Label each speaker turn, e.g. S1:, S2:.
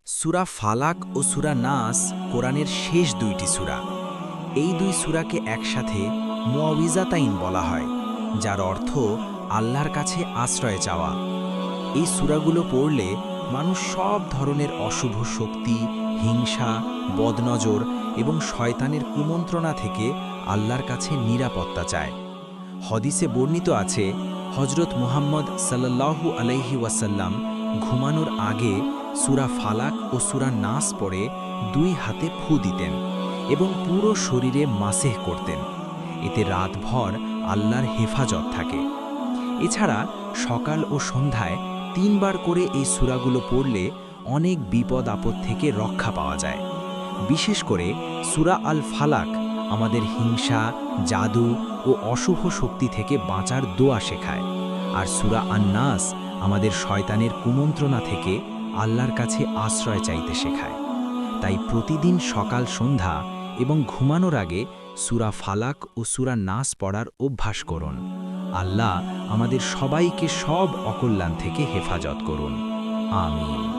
S1: সূরা ফালাক ও সূরা নাস কোরআনের শেষ দুইটি সূরা। এই দুই সূরাকে একসাথে মুআউযিজাতাইন বলা হয়, যার অর্থ আল্লাহর কাছে আশ্রয় চাওয়া। এই সূরাগুলো পড়লে মানুষ সব ধরনের অশুভ শক্তি, হিংসা, বদনজর এবং শয়তানের কুমন্ত্রণা থেকে আল্লাহর কাছে নিরাপত্তা চায়। হদিসে বর্ণিত আছে, হজরত মুহাম্মদ সাল্লাল্লাহু আলাইহি ওয়াসাল্লাম ঘুমানোর আগে সূরা ফালাক ও সূরা নাস পড়ে দুই হাতে ফু দিতেন এবং পুরো শরীরে মাসেহ করতেন। এতে রাতভর আল্লাহর হেফাজত থাকে। এছাড়া সকাল ও সন্ধ্যায় ৩ বার করে এই সূরাগুলো পড়লে অনেক বিপদ আপদ থেকে রক্ষা পাওয়া যায়। বিশেষ করে সূরা আল ফালাক আমাদের হিংসা, জাদু ও অশুভ শক্তি থেকে বাঁচার দোয়া শেখায়, আর সূরা আন-নাস আমাদের শয়তানের কুমন্ত্রণা থেকে আল্লাহর কাছে আশ্রয় চাইতে শেখায়। তাই প্রতিদিন সকাল সন্ধ্যা এবং ঘুমানোর আগে সূরা ফালাক ও সূরা নাস পড়ার অভ্যাস করুন। আল্লাহ আমাদের সবাইকে সব অকল্যাণ থেকে হেফাজত করুন। আমিন।